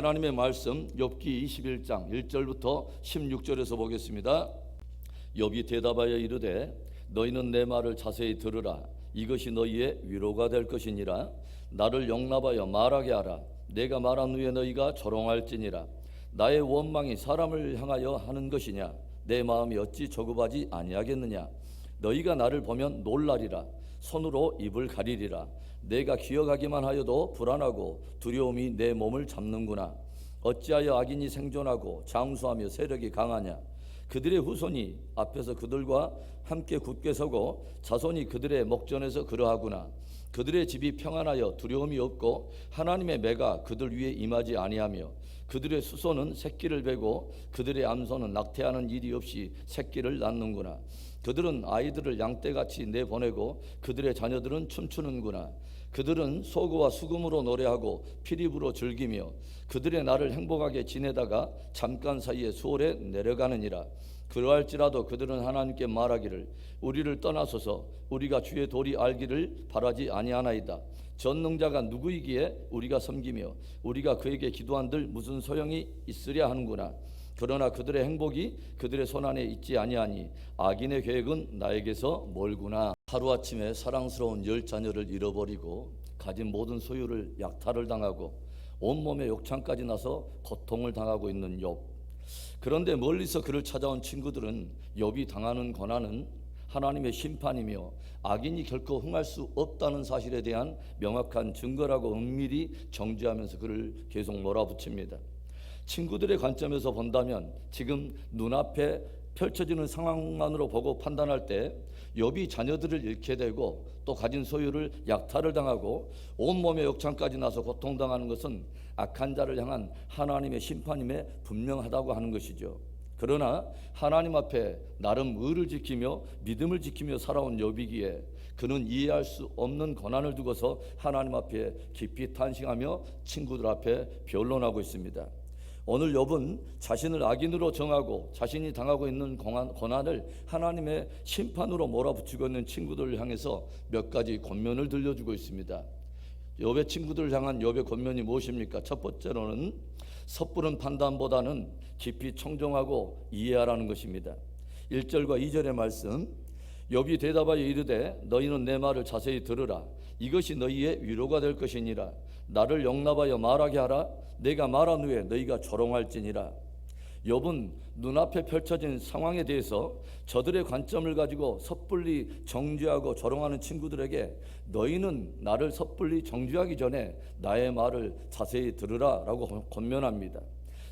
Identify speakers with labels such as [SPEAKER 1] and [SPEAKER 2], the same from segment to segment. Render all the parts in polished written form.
[SPEAKER 1] 하나님의 말씀 욥기 21장 1절부터 16절에서 보겠습니다. 욥이 대답하여 이르되 너희는 내 말을 자세히 들으라. 이것이 너희의 위로가 될 것이니라. 나를 용납하여 말하게 하라. 내가 말한 후에 너희가 조롱할지니라. 나의 원망이 사람을 향하여 하는 것이냐? 내 마음이 어찌 조급하지 아니하겠느냐? 너희가 나를 보면 놀라리라. 손으로 입을 가리리라. 내가 기억하기만 하여도 불안하고 두려움이 내 몸을 잡는구나. 어찌하여 악인이 생존하고 장수하며 세력이 강하냐? 그들의 후손이 앞에서 그들과 함께 굳게 서고 자손이 그들의 목전에서 그러하구나. 그들의 집이 평안하여 두려움이 없고 하나님의 매가 그들 위에 임하지 아니하며 그들의 수소는 새끼를 베고 그들의 암소는 낙태하는 일이 없이 새끼를 낳는구나. 그들은 아이들을 양떼같이 내보내고 그들의 자녀들은 춤추는구나. 그들은 소고와 수금으로 노래하고 피립으로 즐기며 그들의 날을 행복하게 지내다가 잠깐 사이에 수월에 내려가느니라. 그러할지라도 그들은 하나님께 말하기를 우리를 떠나소서. 우리가 주의 도리 알기를 바라지 아니하나이다. 전능자가 누구이기에 우리가 섬기며 우리가 그에게 기도한들 무슨 소용이 있으랴 하는구나. 그러나 그들의 행복이 그들의 손안에 있지 아니하니 악인의 계획은 나에게서 멀구나. 하루아침에 사랑스러운 10자녀를 잃어버리고 가진 모든 소유를 약탈을 당하고 온몸에 욕창까지 나서 고통을 당하고 있는 욥. 그런데 멀리서 그를 찾아온 친구들은 욥이 당하는 고난은 하나님의 심판이며 악인이 결코 흥할 수 없다는 사실에 대한 명확한 증거라고 은밀히 정죄하면서 그를 계속 몰아붙입니다. 친구들의 관점에서 본다면 지금 눈앞에 펼쳐지는 상황만으로 보고 판단할 때 욥이 자녀들을 잃게 되고 또 가진 소유를 약탈을 당하고 온몸에 욕창까지 나서 고통당하는 것은 악한 자를 향한 하나님의 심판임에 분명하다고 하는 것이죠. 그러나 하나님 앞에 나름 의를 지키며 믿음을 지키며 살아온 욥이기에 그는 이해할 수 없는 고난을 두고서 하나님 앞에 깊이 탄식하며 친구들 앞에 변론하고 있습니다. 오늘 욥은 자신을 악인으로 정하고 자신이 당하고 있는 고난을 하나님의 심판으로 몰아붙이고 있는 친구들을 향해서 몇 가지 권면을 들려주고 있습니다. 욥의 친구들을 향한 욥의 권면이 무엇입니까? 첫 번째로는 섣부른 판단보다는 깊이 청정하고 이해하라는 것입니다. 1절과 2절의 말씀, 욥이 대답하여 이르되 너희는 내 말을 자세히 들으라. 이것이 너희의 위로가 될 것이니라. 나를 용납하여 말하게 하라. 내가 말한 후에 너희가 조롱할지니라. 욥은 눈앞에 펼쳐진 상황에 대해서 저들의 관점을 가지고 섣불리 정죄하고 조롱하는 친구들에게 너희는 나를 섣불리 정죄하기 전에 나의 말을 자세히 들으라 라고 권면합니다.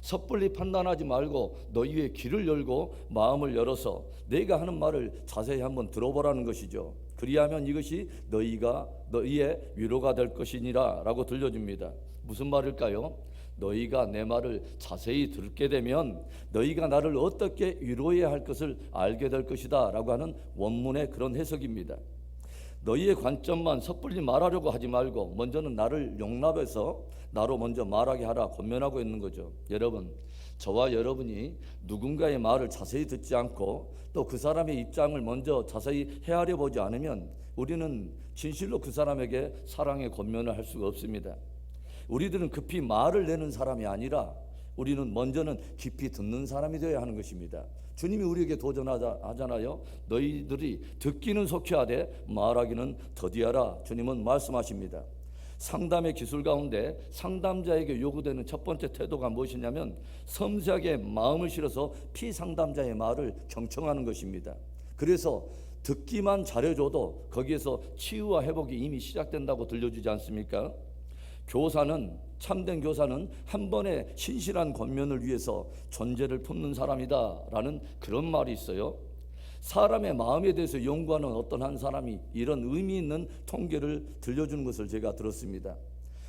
[SPEAKER 1] 섣불리 판단하지 말고 너희의 귀를 열고 마음을 열어서 내가 하는 말을 자세히 한번 들어보라는 것이죠. 그리하면 이것이 너희의 위로가 될 것이니라 라고 들려줍니다. 무슨 말일까요? 너희가 내 말을 자세히 듣게 되면 너희가 나를 어떻게 위로해야 할 것을 알게 될 것이다 라고 하는 원문의 그런 해석입니다. 너희의 관점만 섣불리 말하려고 하지 말고 먼저는 나를 용납해서 나로 먼저 말하게 하라 권면하고 있는 거죠. 여러분, 저와 여러분이 누군가의 말을 자세히 듣지 않고 또 그 사람의 입장을 먼저 자세히 헤아려 보지 않으면 우리는 진실로 그 사람에게 사랑의 권면을 할 수가 없습니다. 우리들은 급히 말을 내는 사람이 아니라 우리는 먼저는 깊이 듣는 사람이 되어야 하는 것입니다. 주님이 우리에게 도전하잖아요. 너희들이 듣기는 속히 하되 말하기는 더디하라. 주님은 말씀하십니다. 상담의 기술 가운데 상담자에게 요구되는 첫 번째 태도가 무엇이냐면 섬세하게 마음을 실어서 피상담자의 말을 경청하는 것입니다. 그래서 듣기만 잘해줘도 거기에서 치유와 회복이 이미 시작된다고 들려주지 않습니까? 참된 교사는 한 번의 신실한 권면을 위해서 존재를 품는 사람이다 라는 그런 말이 있어요. 사람의 마음에 대해서 연구하는 어떤 한 사람이 이런 의미 있는 통계를 들려주는 것을 제가 들었습니다.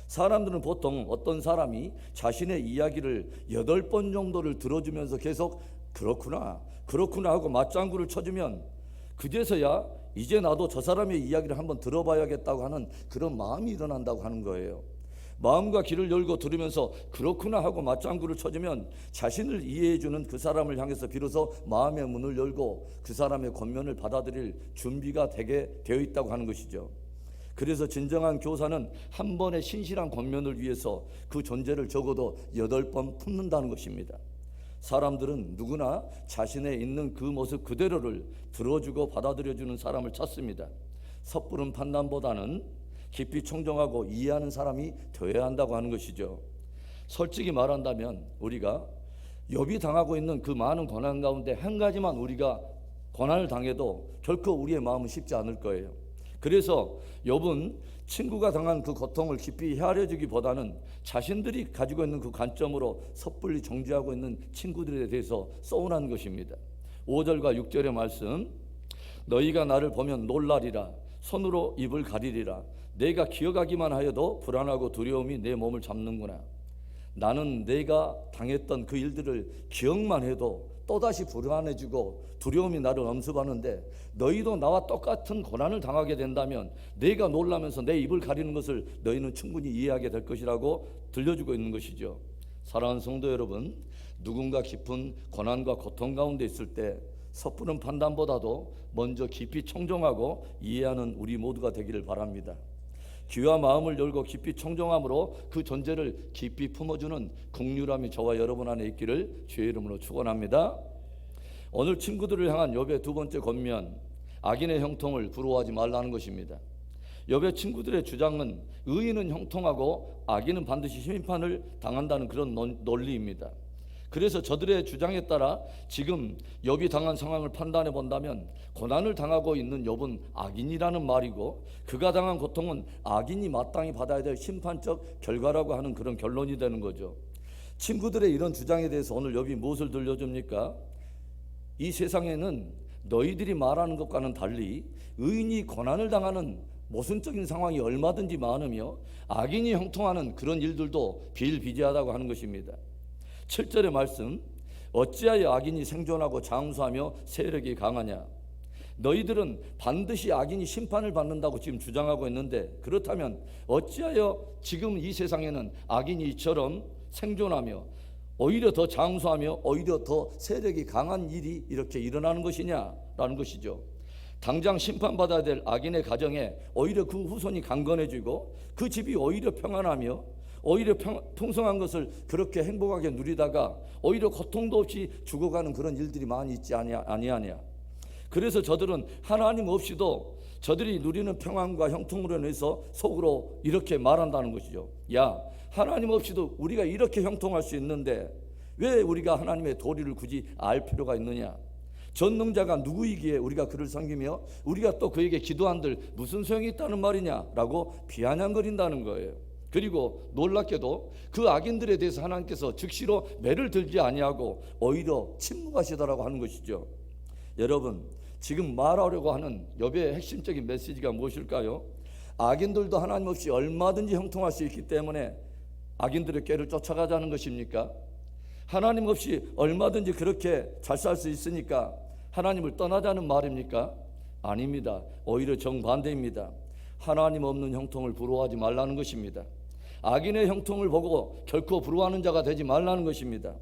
[SPEAKER 1] 사람들은 보통 어떤 사람이 자신의 이야기를 8번 정도를 들어주면서 계속 그렇구나 하고 맞장구를 쳐주면 그제서야 이제 나도 저 사람의 이야기를 한번 들어봐야겠다고 하는 그런 마음이 일어난다고 하는 거예요. 마음과 귀를 열고 들으면서 그렇구나 하고 맞장구를 쳐주면 자신을 이해해주는 그 사람을 향해서 비로소 마음의 문을 열고 그 사람의 권면을 받아들일 준비가 되게 되어 있다고 하는 것이죠. 그래서 진정한 교사는 한 번의 신실한 권면을 위해서 그 존재를 적어도 8번 품는다는 것입니다. 사람들은 누구나 자신의 있는 그 모습 그대로를 들어주고 받아들여주는 사람을 찾습니다. 섣부른 판단보다는 깊이 청정하고 이해하는 사람이 되어야 한다고 하는 것이죠. 솔직히 말한다면 우리가 욥이 당하고 있는 그 많은 고난 가운데 한 가지만 우리가 고난을 당해도 결코 우리의 마음은 쉽지 않을 거예요. 그래서 욥은 친구가 당한 그 고통을 깊이 헤아려주기보다는 자신들이 가지고 있는 그 관점으로 섣불리 정죄하고 있는 친구들에 대해서 서운한 것입니다. 5절과 6절의 말씀, 너희가 나를 보면 놀라리라. 손으로 입을 가리리라. 내가 기억하기만 하여도 불안하고 두려움이 내 몸을 잡는구나. 나는 내가 당했던 그 일들을 기억만 해도 또다시 불안해지고 두려움이 나를 엄습하는데, 너희도 나와 똑같은 고난을 당하게 된다면 내가 놀라면서 내 입을 가리는 것을 너희는 충분히 이해하게 될 것이라고 들려주고 있는 것이죠. 사랑하는 성도 여러분, 누군가 깊은 고난과 고통 가운데 있을 때 섣부른 판단보다도 먼저 깊이 청정하고 이해하는 우리 모두가 되기를 바랍니다. 귀와 마음을 열고 깊이 청정함으로 그 존재를 깊이 품어주는 긍휼함이 저와 여러분 안에 있기를 주의 이름으로 축원합니다. 오늘 친구들을 향한 욥의 두 번째 권면, 악인의 형통을 부러워하지 말라는 것입니다. 욥의 친구들의 주장은 의인은 형통하고 악인은 반드시 심판을 당한다는 그런 논리입니다. 그래서 저들의 주장에 따라 지금 욥이 당한 상황을 판단해 본다면 고난을 당하고 있는 욥은 악인이라는 말이고, 그가 당한 고통은 악인이 마땅히 받아야 될 심판적 결과라고 하는 그런 결론이 되는 거죠. 친구들의 이런 주장에 대해서 오늘 욥이 무엇을 들려줍니까? 이 세상에는 너희들이 말하는 것과는 달리 의인이 고난을 당하는 모순적인 상황이 얼마든지 많으며 악인이 형통하는 그런 일들도 비일비재하다고 하는 것입니다. 7절의 말씀, 어찌하여 악인이 생존하고 장수하며 세력이 강하냐. 너희들은 반드시 악인이 심판을 받는다고 지금 주장하고 있는데, 그렇다면 어찌하여 지금 이 세상에는 악인이 이처럼 생존하며 오히려 더 장수하며 오히려 더 세력이 강한 일이 이렇게 일어나는 것이냐라는 것이죠. 당장 심판받아야 될 악인의 가정에 오히려 그 후손이 강건해지고 그 집이 오히려 평안하며 오히려 풍성한 것을 그렇게 행복하게 누리다가 오히려 고통도 없이 죽어가는 그런 일들이 많이 있지 아니하냐. 그래서 저들은 하나님 없이도 저들이 누리는 평안과 형통으로 인해서 속으로 이렇게 말한다는 것이죠. 야, 하나님 없이도 우리가 이렇게 형통할 수 있는데 왜 우리가 하나님의 도리를 굳이 알 필요가 있느냐. 전능자가 누구이기에 우리가 그를 섬기며 우리가 또 그에게 기도한들 무슨 소용이 있다는 말이냐라고 비아냥거린다는 거예요. 그리고 놀랍게도 그 악인들에 대해서 하나님께서 즉시로 매를 들지 아니하고 오히려 침묵하시더라고 하는 것이죠. 여러분, 지금 말하려고 하는 욥의 핵심적인 메시지가 무엇일까요? 악인들도 하나님 없이 얼마든지 형통할 수 있기 때문에 악인들의 꾀를 쫓아가자는 것입니까? 하나님 없이 얼마든지 그렇게 잘 살 수 있으니까 하나님을 떠나자는 말입니까? 아닙니다. 오히려 정반대입니다. 하나님 없는 형통을 부러워하지 말라는 것입니다. 악인의 형통을 보고 결코 부러워하는 자가 되지 말라는 것입니다.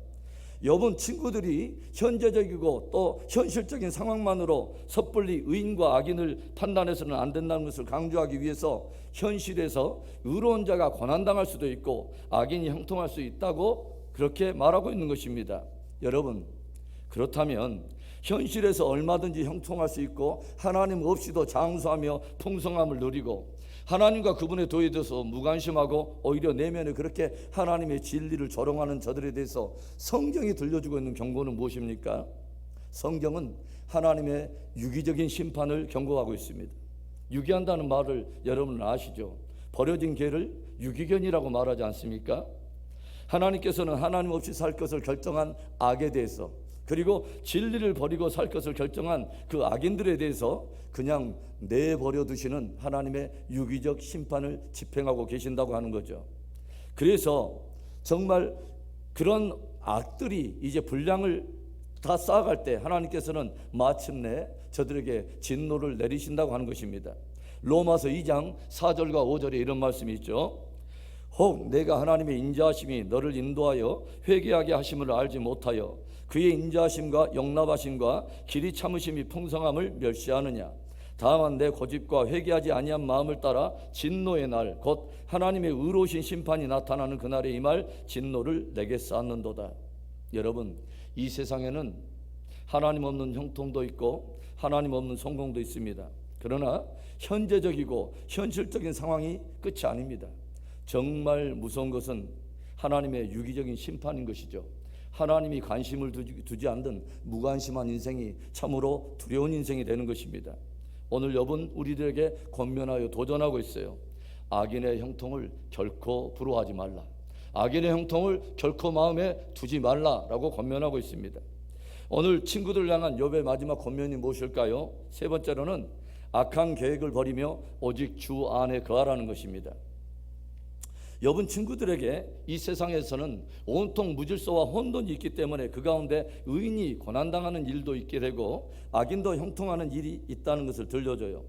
[SPEAKER 1] 욥은 친구들이 현재적이고 또 현실적인 상황만으로 섣불리 의인과 악인을 판단해서는 안 된다는 것을 강조하기 위해서 현실에서 의로운 자가 고난당할 수도 있고 악인이 형통할 수 있다고 그렇게 말하고 있는 것입니다. 여러분, 그렇다면 현실에서 얼마든지 형통할 수 있고 하나님 없이도 장수하며 풍성함을 누리고 하나님과 그분의 도에 대해서 무관심하고 오히려 내면에 그렇게 하나님의 진리를 조롱하는 저들에 대해서 성경이 들려주고 있는 경고는 무엇입니까? 성경은 하나님의 유기적인 심판을 경고하고 있습니다. 유기한다는 말을 여러분은 아시죠? 버려진 개를 유기견이라고 말하지 않습니까? 하나님께서는 하나님 없이 살 것을 결정한 악에 대해서, 그리고 진리를 버리고 살 것을 결정한 그 악인들에 대해서 그냥 내버려 두시는 하나님의 유기적 심판을 집행하고 계신다고 하는 거죠. 그래서 정말 그런 악들이 이제 분량을 다 쌓아갈 때 하나님께서는 마침내 저들에게 진노를 내리신다고 하는 것입니다. 로마서 2장 4절과 5절에 이런 말씀이 있죠. 혹 내가 하나님의 인자하심이 너를 인도하여 회개하게 하심을 알지 못하여 그의 인자하심과 용납하심과 길이 참으심이 풍성함을 멸시하느냐. 다만 내 고집과 회개하지 아니한 마음을 따라 진노의 날 곧 하나님의 의로우신 심판이 나타나는 그날에 임할 진노를 내게 쌓는도다. 여러분, 이 세상에는 하나님 없는 형통도 있고 하나님 없는 성공도 있습니다. 그러나 현재적이고 현실적인 상황이 끝이 아닙니다. 정말 무서운 것은 하나님의 유기적인 심판인 것이죠. 하나님이 관심을 두지 않는 무관심한 인생이 참으로 두려운 인생이 되는 것입니다. 오늘 욥은 우리들에게 권면하여 도전하고 있어요. 악인의 형통을 결코 부러워하지 말라. 악인의 형통을 결코 마음에 두지 말라라고 권면하고 있습니다. 오늘 친구들 향한 욥의 마지막 권면이 무엇일까요? 세 번째로는 악한 계획을 버리며 오직 주 안에 거하라는 것입니다. 욥은 친구들에게 이 세상에서는 온통 무질서와 혼돈이 있기 때문에 그 가운데 의인이 고난당하는 일도 있게 되고 악인도 형통하는 일이 있다는 것을 들려줘요.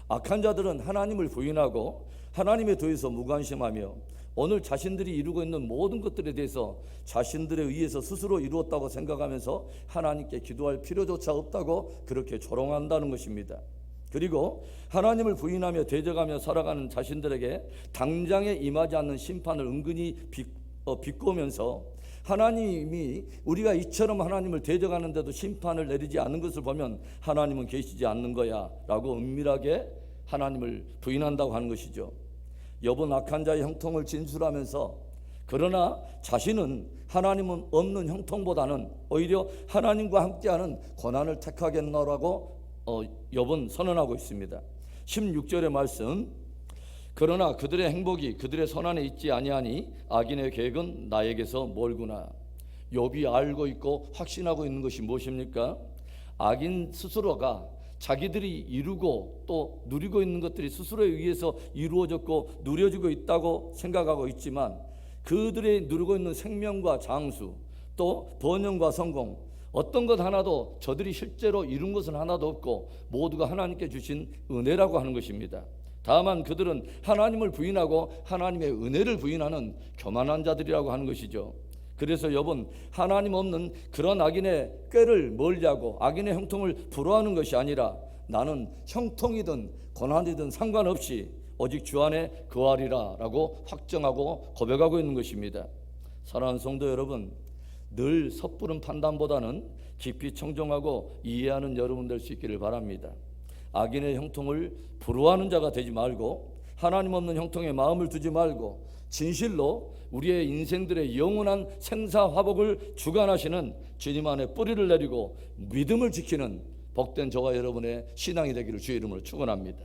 [SPEAKER 1] 악한 자들은 하나님을 부인하고 하나님에 대해서 무관심하며 오늘 자신들이 이루고 있는 모든 것들에 대해서 자신들에 의해서 스스로 이루었다고 생각하면서 하나님께 기도할 필요조차 없다고 그렇게 조롱한다는 것입니다. 그리고 하나님을 부인하며 대적하며 살아가는 자신들에게 당장에 임하지 않는 심판을 은근히 비꼬면서 하나님이 우리가 이처럼 하나님을 대적하는데도 심판을 내리지 않는 것을 보면 하나님은 계시지 않는 거야 라고 은밀하게 하나님을 부인한다고 하는 것이죠. 욥은 악한 자의 형통을 진술하면서 그러나 자신은 하나님은 없는 형통보다는 오히려 하나님과 함께하는 고난을 택하겠노라고 욥은 선언하고 있습니다. 16절의 말씀, 그러나 그들의 행복이 그들의 손안에 있지 아니하니 악인의 계획은 나에게서 멀구나. 욥이 알고 있고 확신하고 있는 것이 무엇입니까? 악인 스스로가 자기들이 이루고 또 누리고 있는 것들이 스스로에 의해서 이루어졌고 누려지고 있다고 생각하고 있지만 그들이 누리고 있는 생명과 장수 또 번영과 성공 어떤 것 하나도 저들이 실제로 이룬 것은 하나도 없고 모두가 하나님께 주신 은혜라고 하는 것입니다. 다만 그들은 하나님을 부인하고 하나님의 은혜를 부인하는 교만한 자들이라고 하는 것이죠. 그래서 욥은 하나님 없는 그런 악인의 꾀를 멀리하고 악인의 형통을 부러워하는 것이 아니라 나는 형통이든 고난이든 상관없이 오직 주 안에 거하리라 라고 확정하고 고백하고 있는 것입니다. 사랑하는 성도 여러분, 늘 섣부른 판단보다는 깊이 청정하고 이해하는 여러분 될 수 있기를 바랍니다. 악인의 형통을 부러워하는 자가 되지 말고 하나님 없는 형통에 마음을 두지 말고 진실로 우리의 인생들의 영원한 생사화복을 주관하시는 주님 안에 뿌리를 내리고 믿음을 지키는 복된 저와 여러분의 신앙이 되기를 주의 이름으로 축원합니다.